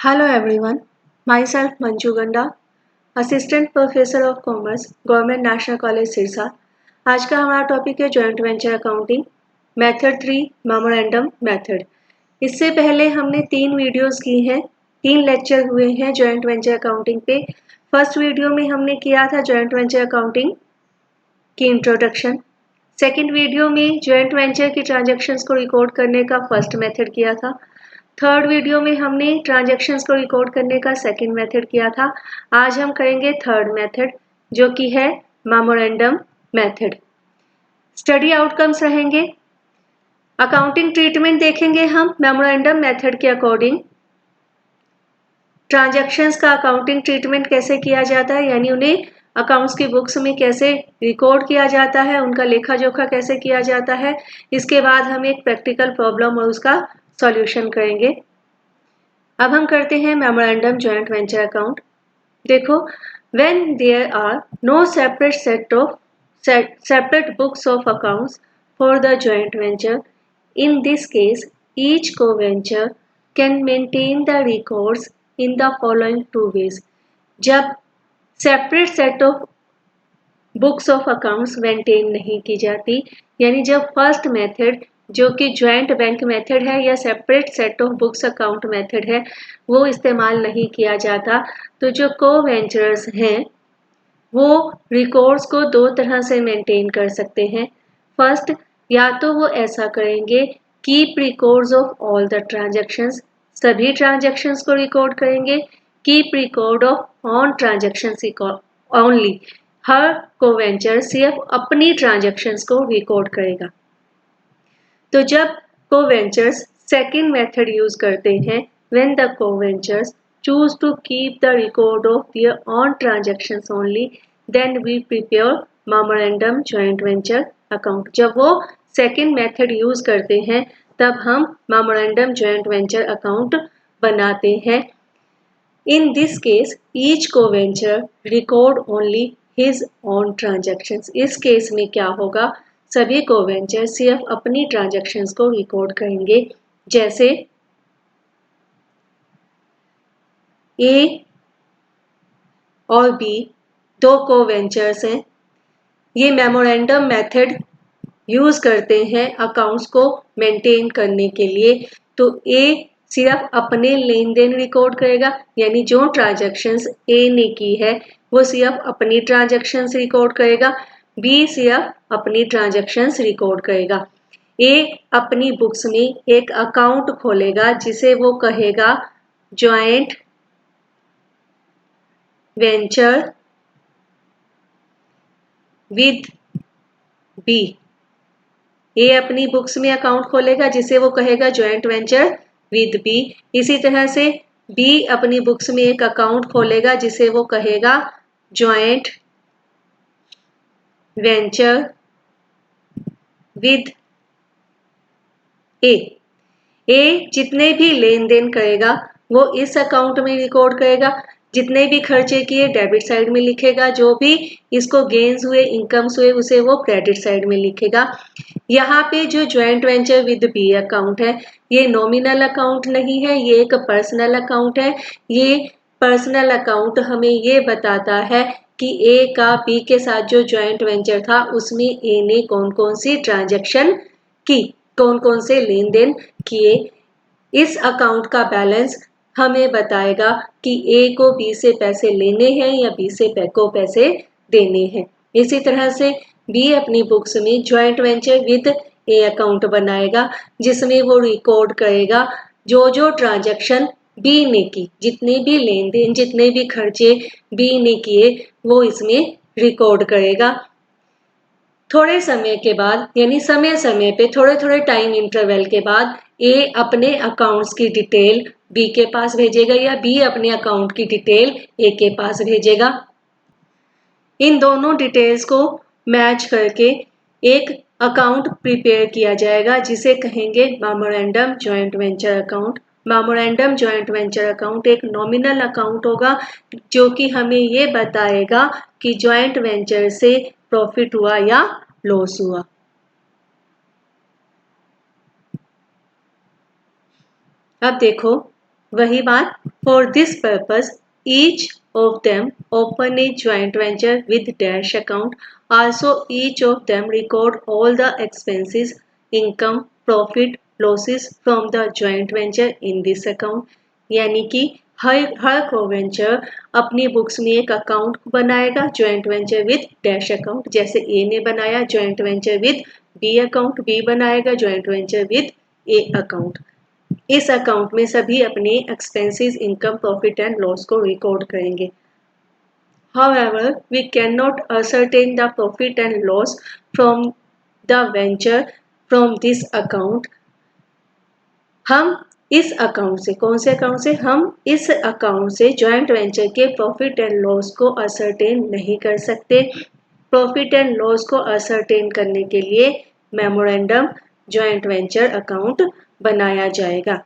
Hello everyone, myself Manju Ganda, Assistant Professor of Commerce, Government National College Sirsa. आज का हमारा topic है joint venture accounting method 3 memorandum method. इससे पहले हमने 3 वीडियोस की हैं, 3 लेक्चर हुए हैं जॉइंट वेंचर अकाउंटिंग पे। फर्स्ट वीडियो में हमने किया था जॉइंट वेंचर अकाउंटिंग की इंट्रोडक्शन। सेकेंड वीडियो में जॉइंट वेंचर की ट्रांजेक्शन्स को रिकॉर्ड करने का फर्स्ट मेथड किया था। थर्ड वीडियो में हमने ट्रांजैक्शंस को रिकॉर्ड करने का सेकंड मेथड किया था। आज हम करेंगे थर्ड मेथड जो कि है मेमोरेंडम मेथड। स्टडी आउटकम्स रहेंगे, अकाउंटिंग ट्रीटमेंट देखेंगे हम मेमोरेंडम मेथड के अकॉर्डिंग। ट्रांजैक्शंस का अकाउंटिंग ट्रीटमेंट कैसे किया जाता है, यानी उन्हें अकाउंट्स की बुक्स में कैसे रिकॉर्ड किया जाता है, उनका लेखा जोखा कैसे किया जाता है। इसके बाद हम एक प्रैक्टिकल प्रॉब्लम और उसका सॉल्यूशन करेंगे। अब हम करते हैं मेमोरेंडम जॉइंट वेंचर अकाउंट। देखो, when there are no separate books of accounts for the joint venture, in this case each co-venture can maintain the records in the following two ways। जब separate set of books of accounts maintain नहीं की जाती, यानी जब first method जो कि joint bank method है या separate set of books account method है वो इस्तेमाल नहीं किया जाता, तो जो को वेंचर्स हैं वो रिकॉर्ड्स को दो तरह से मेंटेन कर सकते हैं। फर्स्ट, या तो वो ऐसा करेंगे keep records of all the transactions, सभी ट्रांजैक्शंस को रिकॉर्ड करेंगे। Keep record of own transactions only, हर कोवेंचर सिर्फ अपनी ट्रांजैक्शंस को रिकॉर्ड करेगा। तो जब कोवेंचर्स सेकंड मेथड यूज करते हैं, when the coventurers choose to keep the record of their own transactions only, then we prepare memorandum joint venture account. जब वो सेकंड मेथड यूज करते हैं तब हम मेमोरेंडम जॉइंट वेंचर अकाउंट बनाते हैं। In this case, each co-venture record only his own transactions। इस case में क्या होगा, सभी co-venture सिर्फ अपनी ट्रांजैक्शंस को रिकॉर्ड करेंगे। जैसे A और B दो co-ventures हैं, ये मेमोरेंडम मेथड यूज करते हैं अकाउंट्स को मेंटेन करने के लिए। तो A सिर्फ अपने लेन देन रिकॉर्ड करेगा, यानी जो ट्रांजैक्शंस ए ने की है वो सिर्फ अपनी ट्रांजैक्शंस रिकॉर्ड करेगा। बी सिर्फ अपनी ट्रांजैक्शंस रिकॉर्ड करेगा। ए अपनी बुक्स में एक अकाउंट खोलेगा जिसे वो कहेगा जॉइंट वेंचर विद बी। ए अपनी बुक्स में अकाउंट खोलेगा जिसे वो कहेगा जॉइंट वेंचर विद बी। इसी तरह से बी अपनी बुक्स में एक अकाउंट खोलेगा जिसे वो कहेगा जॉइंट वेंचर विद ए। ए जितने भी लेन देन करेगा वो इस अकाउंट में रिकॉर्ड करेगा, जितने भी खर्चे किए डेबिट साइड में लिखेगा, जो भी इसको गेन्स हुए इनकम्स हुए उसे वो क्रेडिट साइड में लिखेगा। यहाँ पे जो joint venture with B account है ये नॉमिनल अकाउंट नहीं है, ये एक पर्सनल अकाउंट है। ये पर्सनल अकाउंट हमें ये बताता है कि ए का बी के साथ जो ज्वाइंट वेंचर था उसमें ए ने कौन कौन सी ट्रांजैक्शन की, कौन कौन से लेन देन किए। इस अकाउंट का बैलेंस हमें बताएगा कि ए को बी से पैसे लेने हैं या बी से को पैसे देने हैं। इसी तरह से बी अपनी बुक्स में joint venture with A account बनाएगा जिसमें वो रिकॉर्ड करेगा जो जो ट्रांजैक्शन बी ने की, जितने भी लेन देन जितने भी खर्चे बी ने किए वो इसमें रिकॉर्ड करेगा। थोड़े समय के बाद, यानी समय समय पे थोड़े थोड़े टाइम इंटरवल के बाद ए अपने अकाउंट्स की डिटेल बी के पास भेजेगा या बी अपने अकाउंट की डिटेल ए के पास भेजेगा। इन दोनों डिटेल्स को मैच करके एक अकाउंट प्रिपेयर किया जाएगा जिसे कहेंगे memorandum joint venture account. Memorandum joint venture account एक नॉमिनल अकाउंट होगा जो कि हमें ये बताएगा कि जॉइंट वेंचर से प्रॉफिट हुआ या लॉस हुआ। अब देखो वही बात, For this purpose, each of them open a joint venture with dash account. Also, each of them record all the expenses, income, profit, losses from the joint venture in this account. यानी कि हर को-वेंचर अपनी books में एक account बनाएगा joint venture with dash account. जैसे A ने बनाया joint venture with B account, B बनाएगा joint venture with A account. इस अकाउंट में सभी अपने expenses, income, profit and loss को रिकॉर्ड करेंगे। However, we cannot ascertain the profit and loss from the venture from this account. हम इस account से, कौन से अकाउंट से, हम इस अकाउंट से जॉइंट वेंचर के प्रॉफिट एंड लॉस को असरटेन नहीं कर सकते। प्रॉफिट एंड लॉस को असरटेन करने के लिए मेमोरेंडम जॉइंट वेंचर अकाउंट बनाया जाएगा।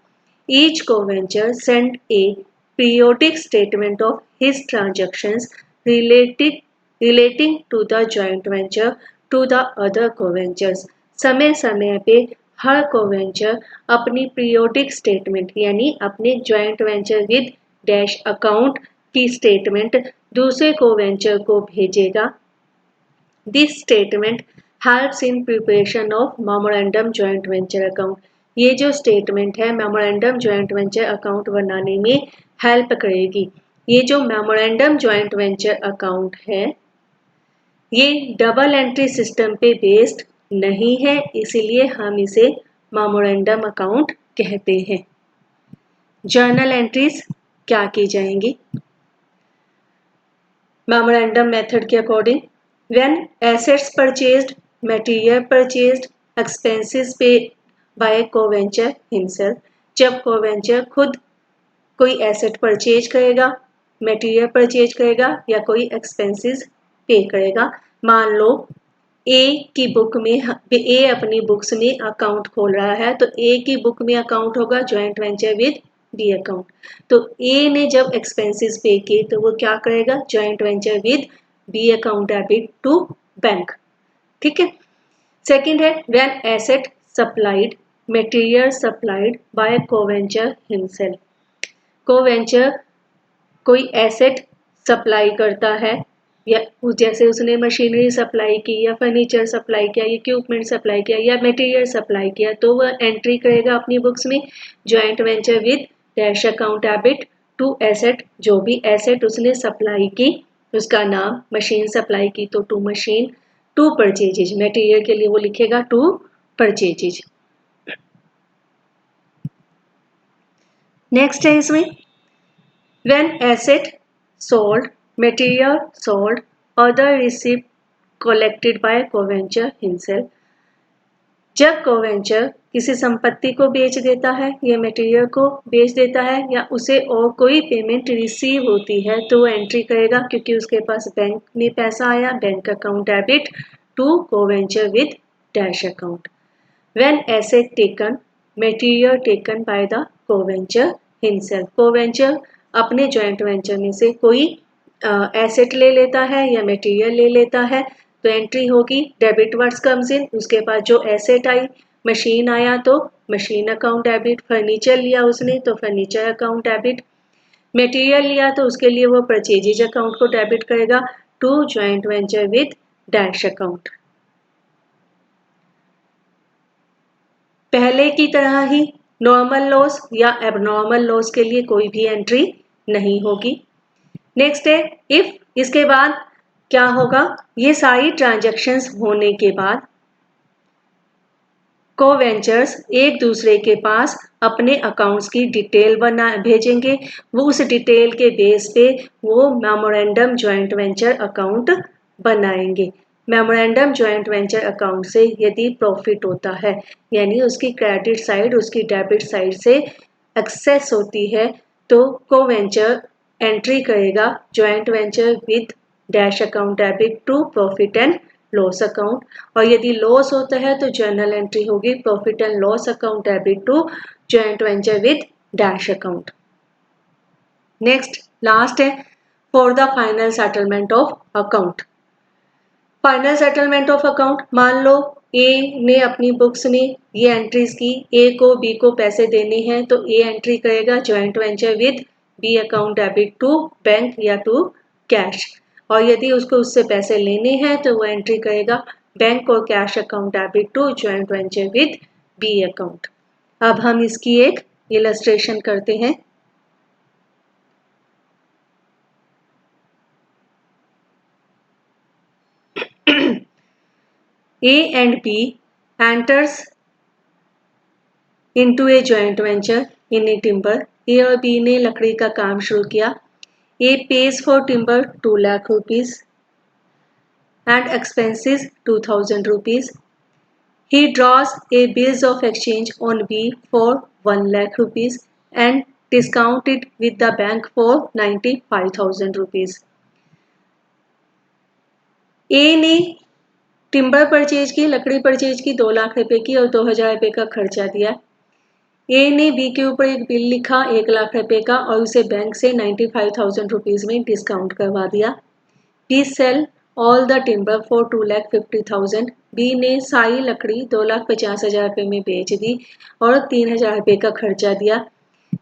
Each coventurer send a periodic statement of his transactions relating to the joint venture to the other coventurers. समय समय पे हर को-वेंचर अपनी पीरियोडिक स्टेटमेंट यानी अपने joint venture with dash account की स्टेटमेंट दूसरे को-वेंचर को भेजेगा। This statement helps in preparation of memorandum joint venture account. ये जो स्टेटमेंट है मेमोरेंडम जॉइंट वेंचर अकाउंट बनाने में हेल्प करेगी। ये जो मेमोरेंडम जॉइंट वेंचर अकाउंट है ये डबल एंट्री सिस्टम पे बेस्ड नहीं है, इसीलिए हम इसे मेमोरेंडम अकाउंट कहते हैं। जर्नल एंट्रीज क्या की जाएंगी मेमोरेंडम मेथड के according? When assets purchased, material purchased, expenses paid by coventurer himself. जब को-वेंचर खुद कोई एसेट परचेज करेगा, मटेरियल परचेज करेगा या कोई एक्सपेंसेस पे करेगा। मान लो ए की बुक में ए अपनी बुक्स में अकाउंट खोल रहा है तो ए की बुक में अकाउंट होगा joint venture with B account. तो ए ने जब एक्सपेंसेस पे किए तो वो क्या करेगा, joint venture with B account debit to bank. ठीक है। सेकंड है when asset supplied, material supplied by coventurer himself. Coventurer कोई एसेट सप्लाई करता है या जैसे उसने मशीनरी सप्लाई की या फर्नीचर सप्लाई किया, इक्विपमेंट सप्लाई किया या मटेरियल सप्लाई किया तो वह एंट्री करेगा अपनी बुक्स में joint venture with dash account debit to asset. जो भी एसेट उसने सप्लाई की उसका नाम, मशीन सप्लाई की तो to machine, to purchases, material के लिए वो लिखेगा टू परचेजेज। नेक्स्ट है इसमें when asset sold, material sold, other receipt collected by coventurer himself. जब को-वेंचर किसी संपत्ति को बेच देता है या मटेरियल को बेच देता है या उसे और कोई पेमेंट रिसीव होती है तो वो एंट्री करेगा क्योंकि उसके पास बैंक में पैसा आया, bank account debit to coventurer with dash account. When asset taken, material taken by the coventurer himself. Coventurer अपने जॉइंट वेंचर में से कोई एसेट ले लेता है या मटेरियल ले लेता है तो एंट्री होगी डेबिट वर्ड्स कम्स इन, उसके बाद जो एसेट आई, मशीन आया तो मशीन अकाउंट डेबिट, फर्नीचर लिया उसने तो फर्नीचर अकाउंट डेबिट, मटेरियल लिया तो उसके लिए वो परचेजेज अकाउंट को डेबिट करेगा to joint venture with dash account. पहले की तरह ही नॉर्मल लॉस या एबनॉर्मल लॉस के लिए कोई भी एंट्री नहीं होगी। नेक्स्ट है इफ, इसके बाद क्या होगा, ये सारी ट्रांजैक्शंस होने के बाद को-वेंचर्स एक दूसरे के पास अपने अकाउंट्स की डिटेल भेजेंगे। वो उस डिटेल के बेस पे वो मेमोरेंडम जॉइंट वेंचर अकाउंट बनाएंगे। मेमोरेंडम जॉइंट वेंचर अकाउंट से यदि प्रॉफिट होता है यानी उसकी क्रेडिट साइड उसकी डेबिट साइड से एक्सेस होती है तो को-वेंचर एंट्री करेगा joint venture with dash account debit to profit and loss account. और यदि लॉस होता है तो जर्नल एंट्री होगी profit and loss account debit to joint venture with dash account. Next last है for the final settlement of account. Final settlement of account, मान लो ए ने अपनी बुक्स में ये एंट्रीज की, ए को बी को पैसे देने हैं तो ए एंट्री करेगा joint venture with B account debit to bank या टू कैश, और यदि उसको उससे पैसे लेने हैं तो वो एंट्री करेगा बैंक और cash account debit to joint venture with B account. अब हम इसकी एक इलस्ट्रेशन करते हैं। A and B enters into a joint venture in a timber। A और B ने लकड़ी का काम शुरू किया। A pays for timber 2 lakh rupees and expenses 2000 rupees। He draws a bills of exchange on B for 1 lakh rupees and discounted with the bank for 95,000 rupees। A ने timber purchase की, लकड़ी purchase की 2 लाख रुपए की और 2000 रुपए का खर्चा दिया। ए ने बी के ऊपर एक बिल लिखा 1 लाख रुपए का और उसे बैंक से 95,000 रुपीज में डिस्काउंट करवा दिया। B sell all the timber for 2,50,000। B ने सारी लकड़ी 2,50,000 रुपए में बेच दी और 3,000 रुपए का खर्चा दिया।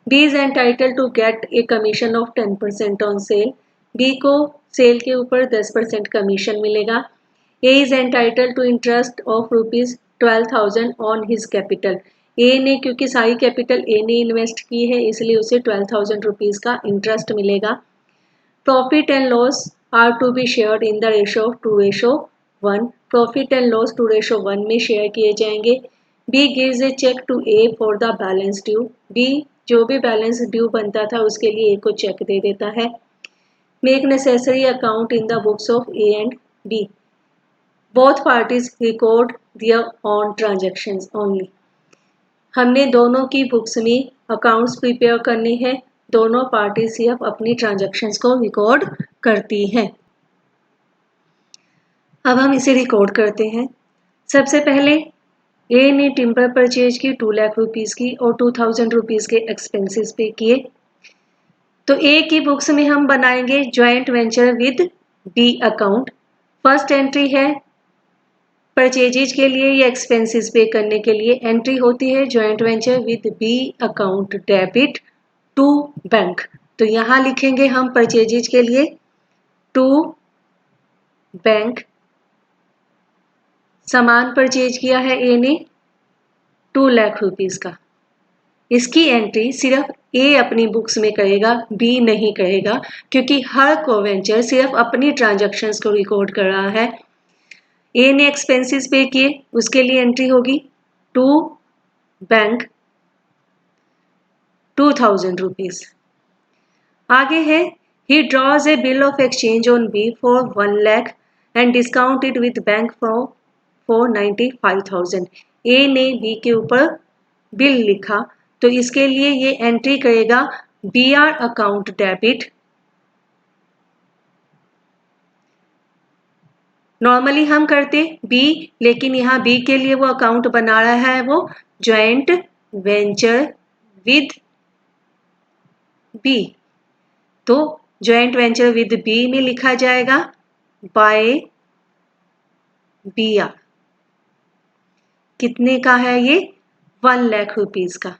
B is entitle to get a commission of 10% on sale. B को सेल के ऊपर 10% कमीशन मिलेगा। A is entitled to interest of rupees 12,000 on his capital। A ने क्योंकि सारी कैपिटल A ने इन्वेस्ट की है इसलिए उसे 12,000 रुपीज का इंटरेस्ट मिलेगा। Profit and loss are to be shared in the ratio 2:1। Profit and loss 2:1 में शेयर किए जाएंगे। B gives a check to A for the balance due। B जो भी बैलेंस ड्यू बनता था उसके लिए A को चेक दे देता है। Make necessary account in the books of A and B। Both parties record their own transactions only। हमने दोनों की बुक्स में अकाउंट्स प्रिपेयर करने हैं, दोनों पार्टी सिर्फ अपनी ट्रांजैक्शंस को रिकॉर्ड करती हैं। अब हम इसे रिकॉर्ड करते हैं। सबसे पहले ए ने टिम्बर परचेज की 2 लाख रुपीज की और 2,000 रुपीज के एक्सपेंसेस पे किए। तो ए की बुक्स में हम बनाएंगे joint venture with B account. First entry है परचेजेज के लिए या एक्सपेंसेस पे करने के लिए, एंट्री होती है joint venture with B account debit to bank. तो यहां लिखेंगे हम परचेजेज के लिए टू बैंक। सामान परचेज किया है ए ने 2 लाख रुपीज का। इसकी एंट्री सिर्फ ए अपनी बुक्स में करेगा, बी नहीं करेगा, क्योंकि हर कोवेंचर सिर्फ अपनी ट्रांजैक्शंस को रिकॉर्ड कर रहा है। ए ने एक्सपेंसेस पे किए, उसके लिए एंट्री होगी टू बैंक 2,000 रुपीज। आगे है ही draws a bill of exchange on B for 1 lakh and discounted with bank for 95,000। A ने बी के ऊपर बिल लिखा तो इसके लिए ये एंट्री करेगा B R account debit. Normally हम करते बी, लेकिन यहाँ बी के लिए वो अकाउंट बना रहा है वो ज्वाइंट वेंचर विद बी। तो ज्वाइंट वेंचर विद बी में लिखा जाएगा बाय बी आर। कितने का है ये? 1 लाख रुपीज का।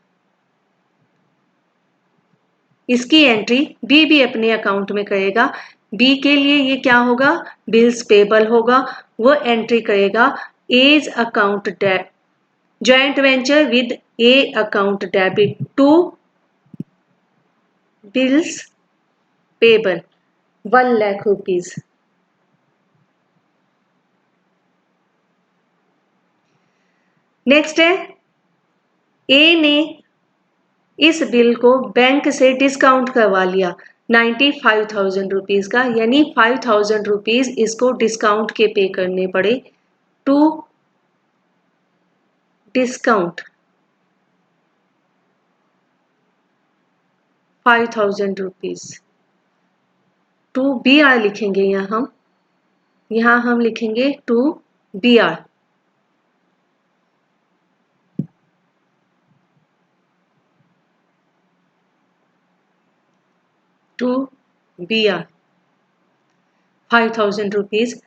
इसकी एंट्री बी भी अपने अकाउंट में करेगा। बी के लिए ये क्या होगा? बिल्स पेबल होगा। वो एंट्री करेगा as account debit joint venture with A account debit to bills payable 1 lakh rupees. Next है ए ने इस बिल को बैंक से डिस्काउंट करवा लिया 95,000 रुपीज का, यानी 5,000 रुपीज इसको डिस्काउंट के पे करने पड़े to discount 5,000 rupees to B R लिखेंगे। यहां हम लिखेंगे to B R. To B R 5,000 rupees.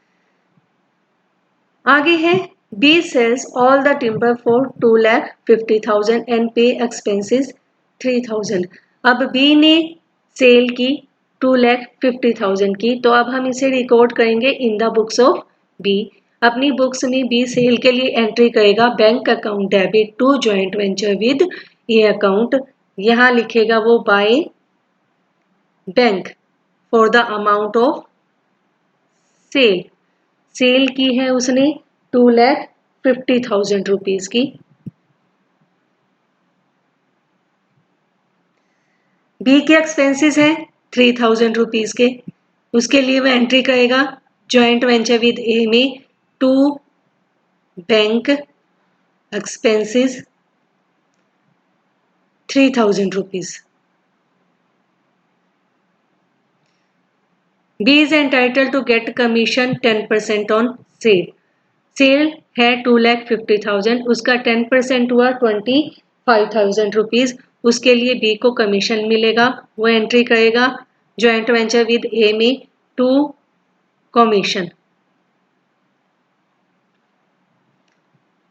आगे है B sells all the timber for 2,50,000 and pay expenses 3,000। अब बी ने सेल की 2,50,000 की। तो अब हम इसे रिकॉर्ड करेंगे in the books of B. अपनी बुक्स में बी सेल के लिए एंट्री करेगा bank account debit to joint venture with A account. यहाँ लिखेगा वो by bank for the amount of sale. Sale की है उसने 2,50,000 रुपीज की। बी के एक्सपेंसेस हैं 3,000 रुपीज के। उसके लिए वह एंट्री करेगा जॉइंट वेंचर विद ए में to bank expenses 3,000 rupees. B is entitled to get commission 10% on sale. Sale है 2,50,000, उसका 10% हुआ 25,000 रुपीज। उसके लिए B को कमीशन मिलेगा। वो एंट्री करेगा जॉइंट वेंचर विद A में to commission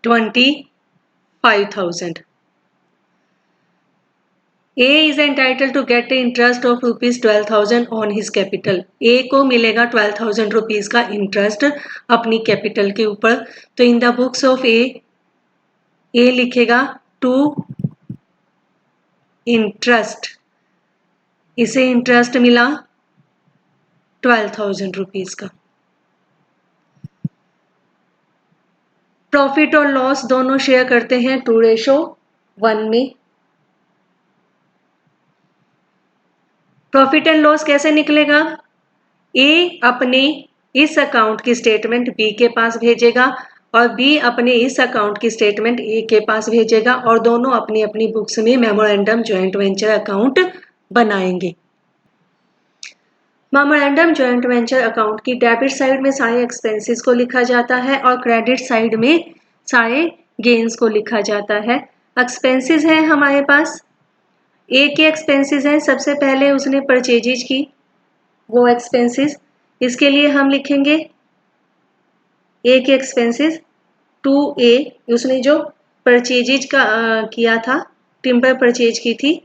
25,000। A is entitled to get interest of ₹12,000 on his capital. A को मिलेगा 12,000 रुपीज का इंटरेस्ट अपनी कैपिटल के ऊपर। तो इन द बुक्स ऑफ ए लिखेगा टू इंटरेस्ट। इसे इंटरेस्ट मिला 12,000 रुपीज का। प्रॉफिट और लॉस दोनों शेयर करते हैं 2:1 में। प्रॉफिट एंड लॉस कैसे निकलेगा? ए अपने इस अकाउंट की स्टेटमेंट बी के पास भेजेगा और बी अपने इस अकाउंट की स्टेटमेंट ए के पास भेजेगा और दोनों अपनी अपनी बुक्स में मेमोरेंडम जॉइंट वेंचर अकाउंट बनाएंगे। मेमोरेंडम जॉइंट वेंचर अकाउंट की डेबिट साइड में सारे एक्सपेंसेस को लिखा जाता है और क्रेडिट साइड में सारे गेन्स को लिखा जाता है। एक्सपेंसेस हैं हमारे पास। ए के एक्सपेंसेस हैं, सबसे पहले उसने परचेजेज की वो एक्सपेंसेस। इसके लिए हम लिखेंगे ए के एक्सपेंसेस 2A। उसने जो परचेजेज का किया था, टिम्बर परचेज की थी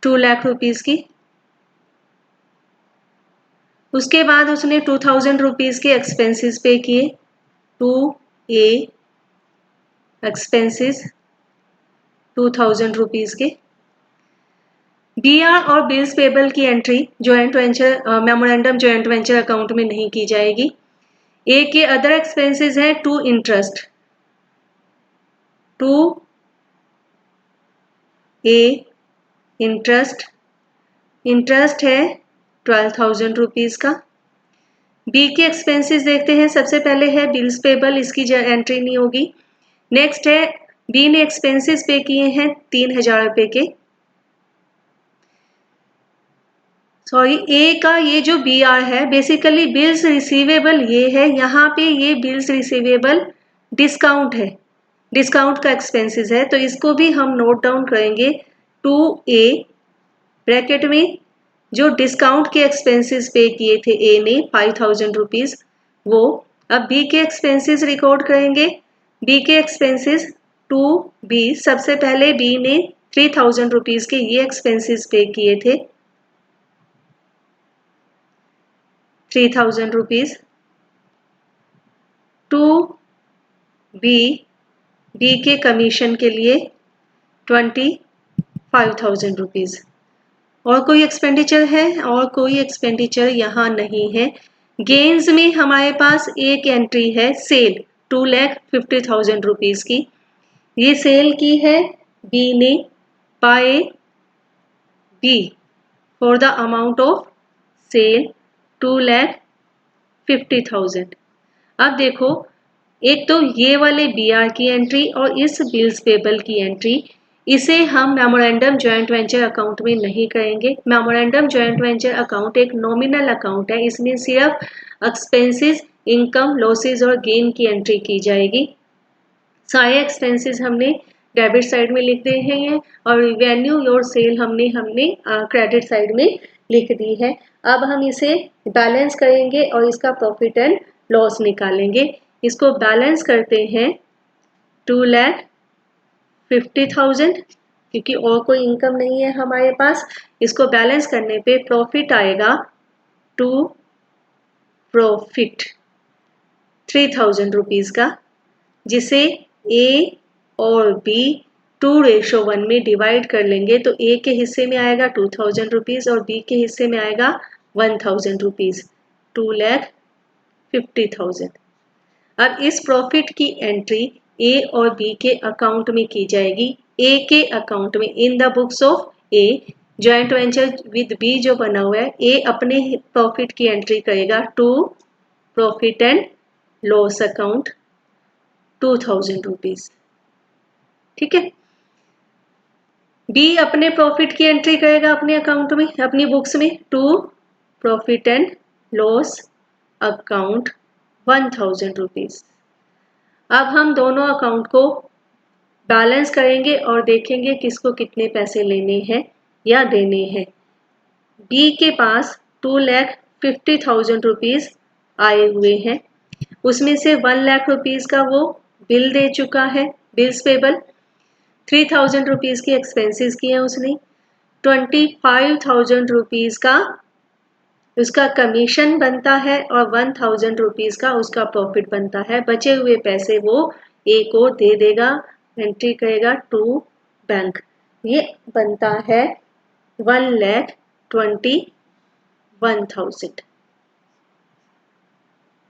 2 लाख रुपीज की। उसके बाद उसने 2,000 रुपीज के एक्सपेंसेस पे किए। 2A एक्सपेंसेस 2,000 रुपीज के। बीआर और बिल्स पेबल की entry joint venture memorandum joint venture account में नहीं की जाएगी। ए के अदर एक्सपेंसेस हैं to interest. To A interest, interest है 12,000 रुपीज का। बी के एक्सपेंसेस देखते हैं, सबसे पहले है बिल्स पेबल, इसकी एंट्री नहीं होगी। नेक्स्ट है बी ने एक्सपेंसेस पे किए हैं 3,000 रुपए के। सॉरी, ए का ये जो बी आर है बेसिकली बिल्स रिसीवेबल ये है। यहाँ पे ये बिल्स रिसीवेबल डिस्काउंट है, डिस्काउंट का एक्सपेंसेस है, तो इसको भी हम नोट डाउन करेंगे 2A ब्रैकेट में। जो डिस्काउंट के एक्सपेंसेस पे किए थे ए ने 5,000 रुपीज वो। अब बी के एक्सपेंसेस रिकॉर्ड करेंगे। बी के एक्सपेंसेस 2B, सबसे पहले बी ने 3,000 रुपीज के ये एक्सपेंसेस पे किए थे 3,000 रुपीज। 2B बी के कमीशन के लिए 25,000 रुपीज। और कोई एक्सपेंडिचर है? और कोई एक्सपेंडिचर यहाँ नहीं है। गेन्स में हमारे पास एक एंट्री है सेल 2,50,000 रुपीज की। ये सेल की है बी ने by B for the amount of sale 2,50,000। अब देखो, एक तो ये वाले बीआर की एंट्री और इस बिल्स पेबल की एंट्री, इसे हम मेमोरेंडम जॉइंट वेंचर अकाउंट में नहीं करेंगे। मेमोरेंडम जॉइंट वेंचर अकाउंट एक नॉमिनल अकाउंट है, इसमें सिर्फ एक्सपेंसेस, इनकम, लॉसेस और गेन की एंट्री की जाएगी। सारे एक्सपेंसेस हमने डेबिट साइड में लिख दिए हैं और रेवेन्यू और सेल हमने क्रेडिट साइड में लिख दी है। अब हम इसे बैलेंस करेंगे और इसका प्रॉफिट एंड लॉस निकालेंगे। इसको बैलेंस करते हैं 2,50,000 क्योंकि और कोई इनकम नहीं है हमारे पास। इसको बैलेंस करने पे प्रॉफिट आएगा टू प्रॉफिट 3000 रुपीज का, जिसे ए और बी 2:1 में डिवाइड कर लेंगे तो ए के हिस्से में आएगा 2000 रुपीज और बी के हिस्से में आएगा 1000 रुपीज, 2,50,000। अब इस प्रॉफिट की एंट्री ए और बी के अकाउंट में की जाएगी। ए के अकाउंट में in the books of A, joint venture with B जो बना हुआ है, ए अपने प्रॉफिट की एंट्री करेगा to profit and loss account 2000 rupees. ठीक है। बी अपने प्रॉफिट की एंट्री करेगा अपने अकाउंट में, अपनी बुक्स में, to profit and loss account 1000 rupees. अब हम दोनों अकाउंट को बैलेंस करेंगे और देखेंगे किसको कितने पैसे लेने हैं या देने हैं। बी के पास 2,50,000 रुपीज आए हुए हैं, उसमें से 1 लाख रुपीज का वो बिल दे चुका है, बिल्स पेबल। 3,000 रुपीज की एक्सपेंसेस किए हैं उसने। 25,000 रुपीज का उसका कमीशन बनता है और 1,000 रुपीज का उसका प्रॉफिट बनता है। बचे हुए पैसे वो ए को दे देगा, एंट्री करेगा टू बैंक। ये बनता है 1,21,000।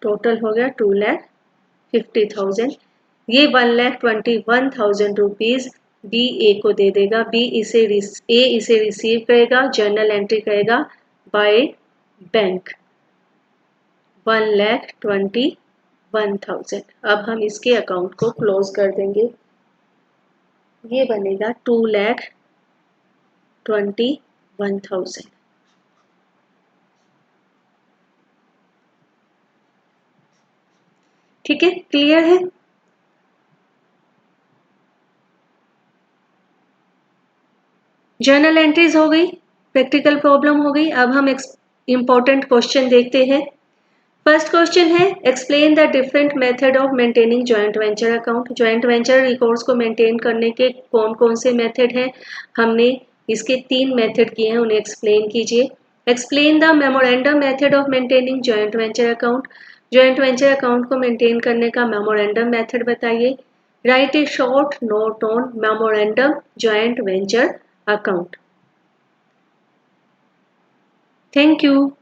टोटल हो गया 2,50,000। ये 1,21,000 रुपीज बी ए को दे देगा। बी इसे रिसीव करेगा, जर्नल एंट्री करेगा बाय बैंक 1,21,000। अब हम इसके अकाउंट को क्लोज कर देंगे। ये बनेगा 2,21,000। ठीक है, क्लियर है। जर्नल एंट्रीज हो गई, प्रैक्टिकल प्रॉब्लम हो गई। अब हम इंपॉर्टेंट क्वेश्चन देखते हैं। फर्स्ट क्वेश्चन है, explain the different method of maintaining joint venture account. Joint venture records को मेंटेन करने के कौन कौन से मेथड हैं। हमने इसके 3 मेथड किए हैं, उन्हें एक्सप्लेन कीजिए। Explain the memorandum method of maintaining joint venture account. Joint venture account को मेंटेन करने का मेमोरेंडम मेथड बताइए। Right A short note on memorandum joint venture account. Thank you.